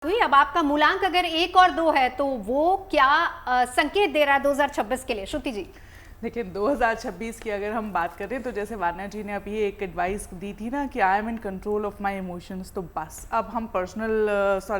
हुई। अब आपका मूलांक अगर 1 और 2 है तो वो क्या संकेत दे रहा है 2026 के लिए, श्रुति जी? देखिए 2026 की अगर हम बात करें तो जैसे वान्या जी ने अभी एक एडवाइस दी थी ना कि I am in control of my emotions, तो बस अब हम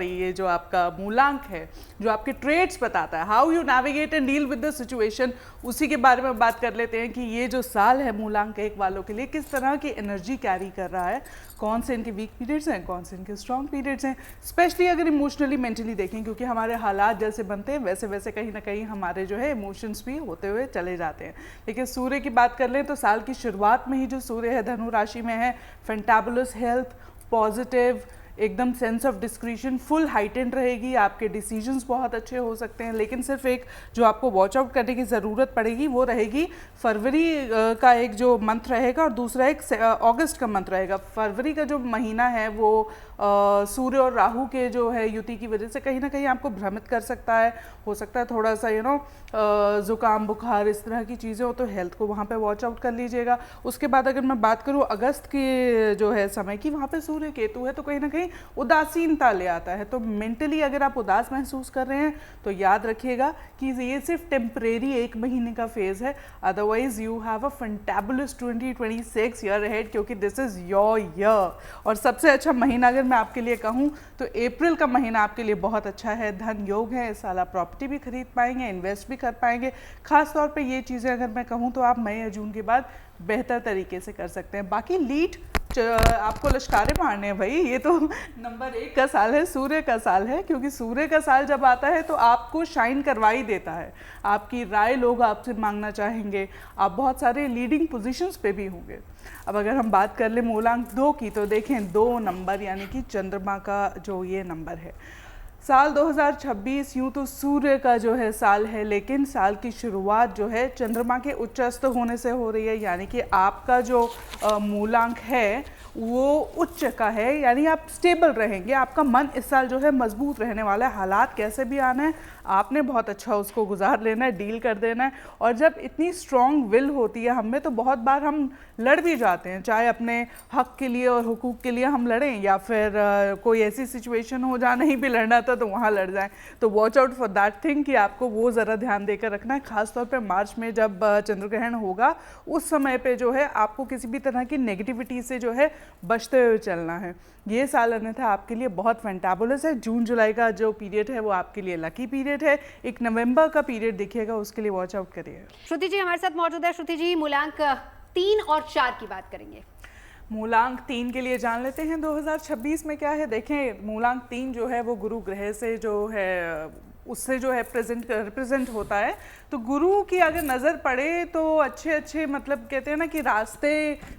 ये जो आपका मूलांक है, जो आपके ट्रेड्स बताता है, how you navigate and deal with the situation, उसी के बारे में बात कर लेते हैं कि ये जो साल है मूलांक 1 वालों के लिए किस तरह की एनर्जी कैरी कर रहा है, कौन से इनके वीक पीरियड्स हैं, कौन से इनके स्ट्रॉन्ग पीरियड्स हैं, स्पेशली अगर इमोशनली मेंटली देखें, क्योंकि हमारे हालात जैसे बनते हैं वैसे वैसे कहीं ना कहीं हमारे जो है इमोशंस भी होते हुए चले जाते हैं। लेकिन सूर्य की बात कर लें तो साल की शुरुआत में ही जो सूर्य है धनु राशि में है, फैंटाबुलस हेल्थ, पॉजिटिव, एकदम sense of discretion full heightened रहेगी, आपके डिसीजंस बहुत अच्छे हो सकते हैं। लेकिन सिर्फ एक जो आपको वॉच आउट करने की ज़रूरत पड़ेगी वो रहेगी फरवरी का एक जो मंथ रहेगा और दूसरा एक अगस्त का मंथ रहेगा। फरवरी का जो महीना है वो सूर्य और राहु के जो है युति की वजह से कहीं ना कहीं आपको भ्रमित कर सकता है, हो सकता है थोड़ा सा ज़ुकाम बुखार इस तरह की चीज़ें हो, तो हेल्थ को वहाँ पे वॉच आउट कर लीजिएगा। उसके बाद अगर मैं बात करूँ अगस्त के जो है समय की, वहाँ पे सूर्य केतु है तो कहीं ना कहीं उदासीनता ले आता है। तो मेंटली अगर आप उदास महसूस कर रहे हैं तो याद रखिएगा कि ये सिर्फ टेम्परेरी 1 महीने का फेज है, otherwise you have a fantabulous 2026 year ahead, क्योंकि दिस इज योर ईयर। और सबसे अच्छा महीना अगर मैं आपके लिए कहूँ तो अप्रैल का महीना आपके लिए बहुत अच्छा है, धन योग है, इस साल आप प्रॉपर्टी भी खरीद पाएंगे, इन्वेस्ट भी कर पाएंगे। खास तौर पे ये चीज़ें अगर मैं कहूँ तो आप मई या जून के बाद बेहतर तरीके से कर सकते हैं। बाकी लीड आपको लश्कारे मारने हैं भाई, ये तो नंबर 1 का साल है, सूर्य का साल है, क्योंकि सूर्य का साल जब आता है तो आपको शाइन करवा ही देता है, आपकी राय लोग आपसे मांगना चाहेंगे, आप बहुत सारे लीडिंग पोजीशंस पे भी होंगे। अब अगर हम बात कर ले मूलांक 2 की तो देखें 2 नंबर यानी कि चंद्रमा का जो ये नंबर है, साल 2026 यूँ तो सूर्य का जो है साल है, लेकिन साल की शुरुआत जो है चंद्रमा के उच्चस्थ होने से हो रही है, यानी कि आपका जो मूलांक है वो उच्च का है, यानी आप स्टेबल रहेंगे, आपका मन इस साल जो है मजबूत रहने वाला है। हालात कैसे भी आना है आपने बहुत अच्छा उसको गुजार लेना है, डील कर देना है। और जब इतनी स्ट्रॉन्ग विल होती है हमें तो बहुत बार हम लड़ भी जाते हैं, चाहे अपने हक के लिए और हुकूक के लिए हम लड़ें या फिर कोई ऐसी सिचुएशन हो जहाँ नहीं भी लड़ना था तो वहाँ लड़ जाएं। तो watch out for that thing कि आपको वो ज़रा ध्यान देकर रखना है, खासतौर पर मार्च में जब चंद्र ग्रहण होगा उस समय पे जो है आपको किसी भी तरह की नेगेटिविटी से जो है बचते हुए चलना है। ये साल अन्यथा आपके लिए बहुत फैंटाबुलस है। जून जुलाई का जो पीरियड है वो आपके लिए लकी पीरियड है। एक नवंबर का पीरियड देखिएगा, उसके लिए वॉच आउट करिए। श्रुति जी हमारे साथ मौजूद है। श्रुति जी मूलांक 3 और 4 की बात करेंगे। मूलांक 3 के लिए जान लेते हैं 2026 में क्या है। देखें मूलांक 3 जो है वो गुरु ग्रह से जो है उससे जो है रिप्रेजेंट होता है। तो गुरु की अगर नज़र पड़े तो अच्छे अच्छे मतलब कहते हैं ना कि रास्ते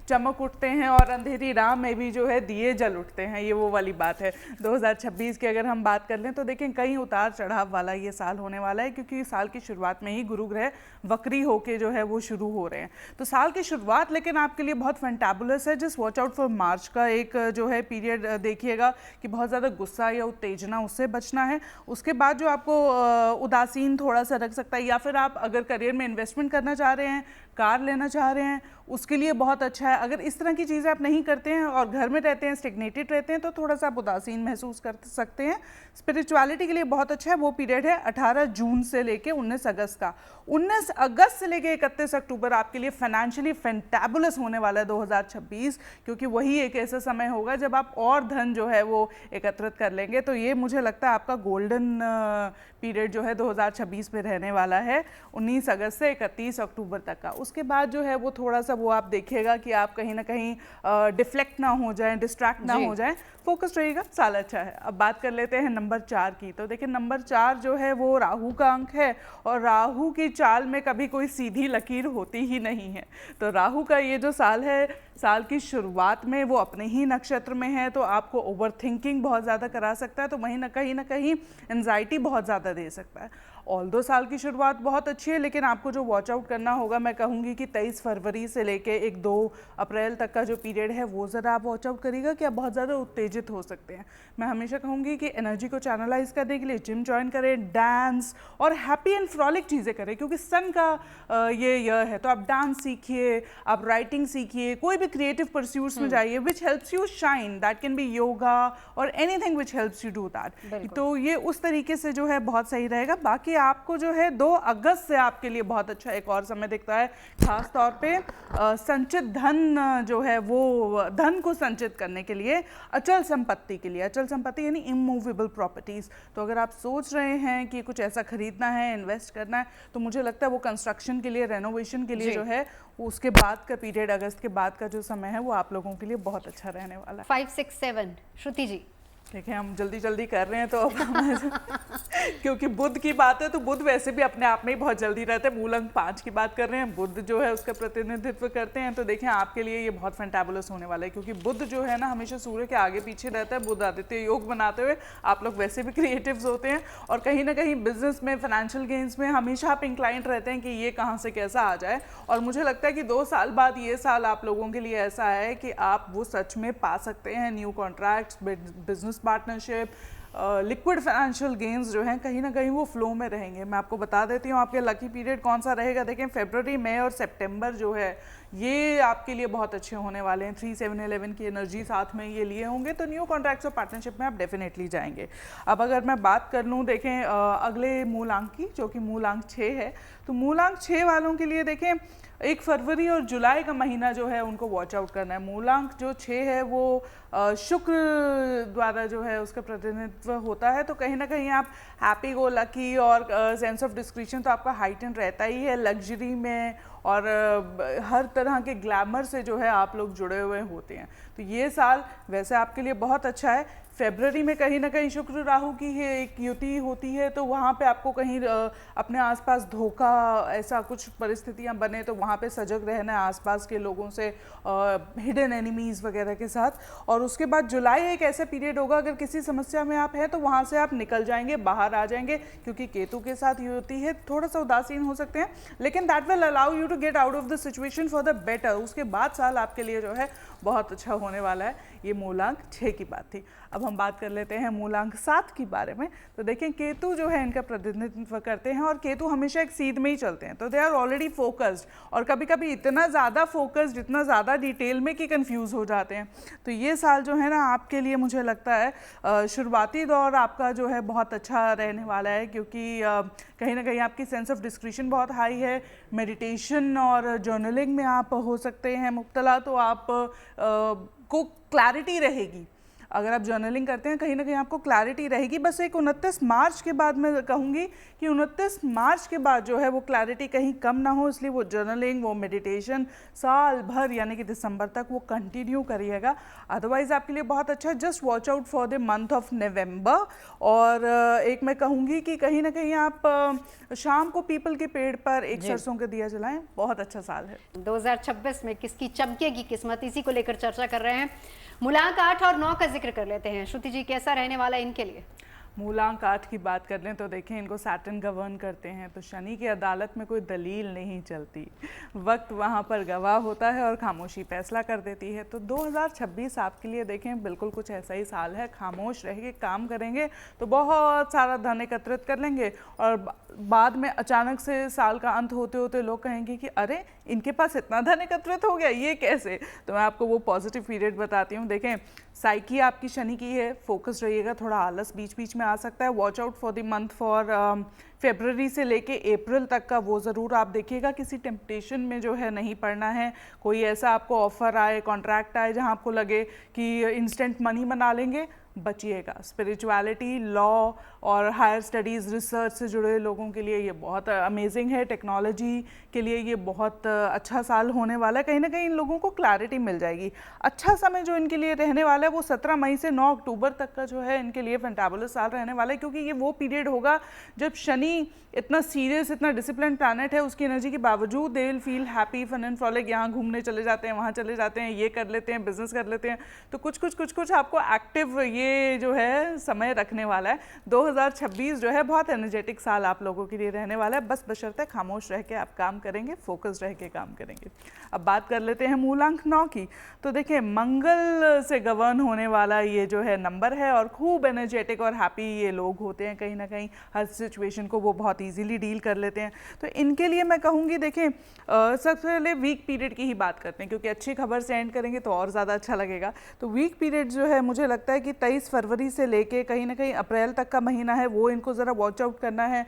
चमक उठते हैं और अंधेरी राह में भी जो है दिए जल उठते हैं, ये वो वाली बात है। 2026 की अगर हम बात कर लें तो देखें कई उतार चढ़ाव वाला ये साल होने वाला है, क्योंकि साल की शुरुआत में ही गुरु ग्रह वक्री होके जो है वो शुरू हो रहे हैं। तो साल की शुरुआत लेकिन आपके लिए बहुत फैंटाबुलस है। Just watch out for March का एक जो है पीरियड देखिएगा कि बहुत ज़्यादा गुस्सा या उत्तेजना उससे बचना है। उसके बाद जो आपको उदासीन थोड़ा सा रख सकता है, या फिर आप अगर करियर में इन्वेस्टमेंट करना चाह रहे हैं, कार लेना चाह रहे हैं, उसके लिए बहुत अच्छा है। अगर इस तरह की चीज़ें आप नहीं करते हैं और घर में रहते हैं, स्टेग्नेटेड रहते हैं, तो थोड़ा सा आप उदासीन महसूस कर सकते हैं। स्पिरिचुअलिटी के लिए बहुत अच्छा है। वो पीरियड है 18 जून से लेके 19 अगस्त का। 19 अगस्त से लेके 31 अक्टूबर आपके लिए फाइनेंशियली फैंटाबुलस होने वाला है 2026, क्योंकि वही एक ऐसा समय होगा जब आप और धन जो है वो एकत्रित कर लेंगे। तो ये मुझे लगता है आपका गोल्डन पीरियड जो है 2026 में रहने वाला है, 19 अगस्त से 31 अक्टूबर तक का। उसके बाद जो है वो थोड़ा सा वो आप देखिएगा कि आप कहीं ना कहीं डिफ्लेक्ट ना हो जाएं, डिस्ट्रैक्ट ना हो जाएं, फोकस रहिएगा, साल अच्छा है। अब बात कर लेते हैं नंबर 4 की। तो देखिए नंबर 4 जो है वो राहु का अंक है और राहु की चाल में कभी कोई सीधी लकीर होती ही नहीं है। तो राहु का ये जो साल है, साल की शुरुआत में वो अपने ही नक्षत्र में है, तो आपको ओवर थिंकिंग बहुत ज़्यादा करा सकता है, तो वहीं ना कहीं एंजाइटी बहुत ज़्यादा दे सकता है। ऑल्दो साल की शुरुआत बहुत अच्छी है, लेकिन आपको जो वॉच आउट करना होगा, मैं कहूँगी कि 23 फरवरी से लेके 2 अप्रैल तक का जो पीरियड है वो ज़रा आप वॉच आउट करिएगा कि आप बहुत ज़्यादा उत्तेजित हो सकते हैं। मैं हमेशा कहूँगी कि एनर्जी को चैनलाइज करने के लिए जिम ज्वाइन करें, डांस और हैप्पी एंड फ्रॉलिक चीज़ें करें, क्योंकि सन का ये ईयर है। तो आप डांस सीखिए, आप राइटिंग सीखिए, कोई भी क्रिएटिव परस्यूट्स में जाइए which helps you shine, that can be yoga और anything which helps you do that. तो ये उस तरीके से जो है बहुत सही रहेगा। बाकी आपको जो है 2 अगस्त से आपके लिए बहुत अच्छा एक और समय दिखता है, खास तौर पे संचित धन जो है वो धन को संचित करने के लिए, अचल संपत्ति के लिए। अचल संपत्ति यानी इमूवेबल प्रॉपर्टीज। तो अगर आप सोच रहे हैं कि कुछ ऐसा खरीदना है, इन्वेस्ट करना है, तो मुझे लगता है वो कंस्ट्रक्शन के लिए, रेनोवेशन के लिए जो है उसके बाद का पीरियड, अगस्त के बाद का जो समय है वो आप लोगों के लिए बहुत अच्छा रहने वाला है। 5, 6, 7 श्रुति जी। देखिए हम जल्दी जल्दी कर रहे हैं तो अब क्योंकि बुध की बात है तो बुध वैसे भी अपने आप में ही बहुत जल्दी रहते हैं। मूल अंक 5 की बात कर रहे हैं, बुध जो है उसका प्रतिनिधित्व करते हैं। तो देखें आपके लिए ये बहुत फैंटाबुलस होने वाला है, क्योंकि बुध जो है ना हमेशा सूर्य के आगे पीछे रहता है। बुध आदित्य योग बनाते हुए आप लोग वैसे भी क्रिएटिव्स होते हैं और कहीं ना कहीं बिजनेस में, फाइनेंशियल गेन्स में हमेशा आप इंक्लाइंट रहते हैं कि ये कहाँ से कैसा आ जाए। और मुझे लगता है कि 2 साल बाद ये साल आप लोगों के लिए ऐसा है कि आप वो सच में पा सकते हैं। New contracts, business partnership, liquid financial gains जो हैं कहीं ना कहीं वो फ्लो में रहेंगे। मैं आपको बता देती हूँ आपके लकी पीरियड कौन सा रहेगा। देखें फरवरी, मई और सितंबर जो है ये आपके लिए बहुत अच्छे होने वाले हैं। 3, 7, 11 की एनर्जी साथ में ये लिए होंगे, तो न्यू कॉन्ट्रैक्ट्स और पार्टनरशिप में आप डेफिनेटली जाएंगे। अब अगर मैं बात कर लूँ देखें अगले मूलांक की, जो कि मूलांक 6 है, तो मूलांक 6 वालों के लिए देखें 1 फरवरी और जुलाई का महीना जो है उनको वॉच आउट करना है। मूलांक जो 6 है वो शुक्र द्वारा जो है उसका प्रतिनिधित्व होता है। तो कहीं ना कहीं आप हैप्पी गो लकी और सेंस ऑफ डिस्क्रिप्शन तो आपका हाइटन रहता ही है। लग्जरी में और हर तरह के ग्लैमर से जो है आप लोग जुड़े हुए होते हैं। तो ये साल वैसे आपके लिए बहुत अच्छा है। फरवरी में कहीं ना कहीं शुक्र राहु की है एक युति होती है, तो वहाँ पे आपको कहीं अपने आसपास धोखा ऐसा कुछ परिस्थितियाँ बने तो वहाँ पे सजग रहना है आसपास के लोगों से, हिडन एनिमीज़ वगैरह के साथ। और उसके बाद जुलाई एक ऐसा पीरियड होगा अगर किसी समस्या में आप हैं तो वहाँ से आप निकल जाएंगे, बाहर आ जाएंगे, क्योंकि केतु के साथ युति है। थोड़ा सा उदासीन हो सकते हैं लेकिन that will allow you to get out of the situation for the better. उसके बाद साल आपके लिए जो है बहुत अच्छा होने वाला है। ये मूलांक 6 की बात थी। अब हम बात कर लेते हैं मूलांक 7 के बारे में। तो देखें केतु जो है इनका प्रतिनिधित्व करते हैं और केतु हमेशा एक सीध में ही चलते हैं, तो दे आर ऑलरेडी फोकस्ड और कभी कभी इतना ज़्यादा फोकस्ड, इतना ज़्यादा डिटेल में कि कंफ्यूज हो जाते हैं। तो ये साल जो है ना आपके लिए मुझे लगता है शुरुआती दौर आपका जो है बहुत अच्छा रहने वाला है, क्योंकि कहीं ना कहीं आपकी सेंस ऑफ डिस्क्रिप्शन बहुत हाई है। मेडिटेशन और जर्नलिंग में आप हो सकते हैं मुब्तला, तो आप को क्लैरिटी रहेगी। अगर आप जर्नलिंग करते हैं कहीं ना कहीं आपको क्लैरिटी रहेगी। बस एक 29 मार्च के बाद मैं कहूँगी कि 29 मार्च के बाद जो है वो क्लैरिटी कहीं कम ना हो, इसलिए वो जर्नलिंग, वो मेडिटेशन साल भर यानी कि दिसंबर तक वो कंटिन्यू करिएगा। अदरवाइज़ आपके लिए बहुत अच्छा है। Just watch out for the month of November. और एक मैं कहूँगी कि कहीं ना कहीं आप शाम को पीपल के पेड़ पर एक सरसों का दिया जलाएं, बहुत अच्छा साल है। 2026 में किसकी चमकेगी किस्मत, इसी को लेकर चर्चा कर रहे हैं। मूलांक 8 और 9 का जिक्र कर लेते हैं। श्रुति जी कैसा रहने वाला है इनके लिए? मूलांक 8 की बात कर लें तो देखें इनको सैटर्न गवर्न करते हैं, तो शनि की अदालत में कोई दलील नहीं चलती, वक्त वहाँ पर गवाह होता है और खामोशी फैसला कर देती है। तो 2026 आपके लिए देखें बिल्कुल कुछ ऐसा ही साल है। खामोश रहेंगे, काम करेंगे तो बहुत सारा धन एकत्रित कर लेंगे और बाद में अचानक से साल का अंत होते होते लोग कहेंगे कि अरे इनके पास इतना धन एकत्रित हो गया, ये कैसे? तो मैं आपको वो पॉजिटिव पीरियड बताती हूँ। देखें साइकी आपकी शनि की है, फोकस रहिएगा, थोड़ा आलस बीच बीच में आ सकता है। Watch out for the month for फरवरी से लेके अप्रैल तक का वो ज़रूर आप देखिएगा, किसी टेम्पटेशन में जो है नहीं पड़ना है। कोई ऐसा आपको ऑफर आए, कॉन्ट्रैक्ट आए जहाँ आपको लगे कि इंस्टेंट मनी बना लेंगे, बचिएगा। स्पिरिचुअलिटी, लॉ और हायर स्टडीज़, रिसर्च से जुड़े लोगों के लिए ये बहुत अमेजिंग है। टेक्नोलॉजी के लिए ये बहुत अच्छा साल होने वाला है। कहीं ना कहीं इन लोगों को क्लैरिटी मिल जाएगी। अच्छा समय जो इनके लिए रहने वाला है वो 17 मई से 9 अक्टूबर तक का जो है इनके लिए फैंटाबुलस साल रहने वाला है, क्योंकि ये वो पीरियड होगा जब शनि इतना सीरियस, इतना डिसिप्लिन प्लैनेट है, उसकी एनर्जी के बावजूद they will feel happy, fun and frolic. यहाँ घूमने चले जाते हैं, वहाँ चले जाते हैं, ये कर लेते हैं, बिजनेस कर लेते हैं। तो कुछ आपको एक्टिव ये जो है समय रखने वाला है। 2026 जो है बहुत एनर्जेटिक साल आप लोगों के लिए रहने वाला है, बस बशर्ते खामोश रह के आप काम करेंगे, फोकस रह के काम करेंगे। अब बात कर लेते हैं मूलांक 9 की। तो देखिए मंगल से गवर्न होने वाला ये जो है नंबर है और खूब एनर्जेटिक और हैप्पी ये लोग होते हैं, कहीं ना कहीं हर सिचुएशन को वो बहुत ईजिली डील कर लेते हैं। तो इनके लिए मैं कहूँगी देखिए सबसे पहले वीक पीरियड की ही बात करते हैं, क्योंकि अच्छी खबर से एंड करेंगे तो और ज़्यादा अच्छा लगेगा। तो वीक पीरियड जो है मुझे लगता है कि 23 फरवरी से लेके कहीं ना कहीं अप्रैल तक का महीना है, वो इनको ज़रा वॉच आउट करना है।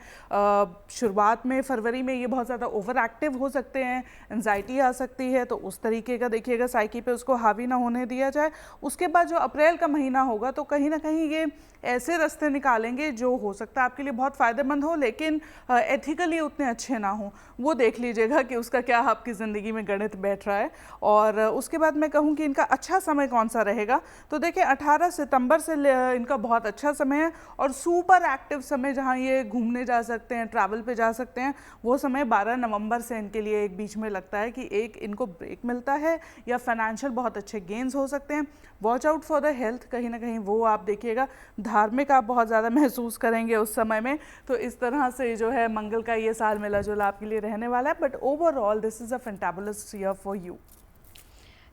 शुरुआत में फरवरी में ये बहुत ज़्यादा ओवर एक्टिव हो सकते हैं, एंजाइटी आ सकती है, तो उस तरीके का देखिएगा साइकी पे उसको हावी ना होने दिया जाए। उसके बाद जो अप्रैल का महीना होगा तो कहीं ना कहीं ये ऐसे रास्ते निकालेंगे जो हो सकता है आपके लिए बहुत फ़ायदेमंद हो, लेकिन एथिकली उतने अच्छे ना हो। वो देख लीजिएगा कि उसका क्या आपकी ज़िंदगी में गणित बैठ रहा है। और उसके बाद मैं कहूँ कि इनका अच्छा समय कौन सा रहेगा, तो देखिए 18 सितंबर से इनका बहुत अच्छा समय है और सुपर एक्टिव समय जहाँ ये घूमने जा सकते हैं, ट्रैवल पे जा सकते हैं, वो समय 12 नवंबर से इनके लिए एक बीच में लगता है कि एक इनको ब्रेक मिलता है या फाइनेंशियल बहुत अच्छे गेन्स हो सकते हैं। Watch out for the health, कहीं ना कहीं वो आप देखिएगा, धार्मिक आप बहुत ज़्यादा महसूस करेंगे उस समय में। तो इस तरह से जो है मंगल का ये साल मिला जुला आपके लिए रहने वाला है, but overall this is a fantabulous year for you.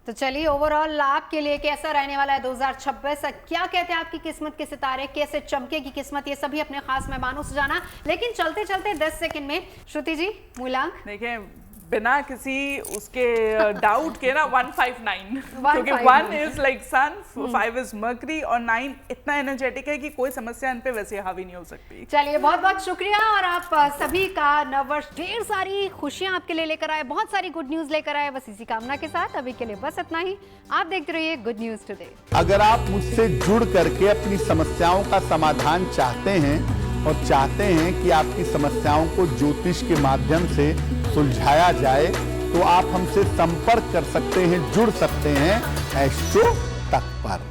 तो चलिए ओवरऑल आपके लिए कैसा रहने वाला है 2026, क्या कहते हैं आपकी किस्मत के सितारे, कैसे चमकेगी किस्मत, ये सभी अपने खास मेहमानों से जाना। लेकिन चलते चलते 10 सेकंड में श्रुति जी मूलांक देखिए बिना किसी उसके डाउट के ना 159, क्योंकि 1 is like sun, 5 is Mercury और 9 इतना एनर्जेटिक है कि कोई समस्या इन पे वैसे हावी नहीं हो सकती। चलिए बहुत बहुत शुक्रिया, और आप सभी का नववर्ष ढेर सारी खुशियां आपके लिए लेकर आए, बहुत सारी गुड न्यूज लेकर आए। बस इसी कामना के साथ अभी के लिए बस इतना ही। आप देखते रहिए गुड न्यूज टुडे। अगर आप मुझसे जुड़ करके अपनी समस्याओं का समाधान चाहते हैं और चाहते हैं कि आपकी समस्याओं को ज्योतिष के माध्यम से सुलझाया जाए, तो आप हमसे संपर्क कर सकते हैं, जुड़ सकते हैं एस्ट्रो तक पर।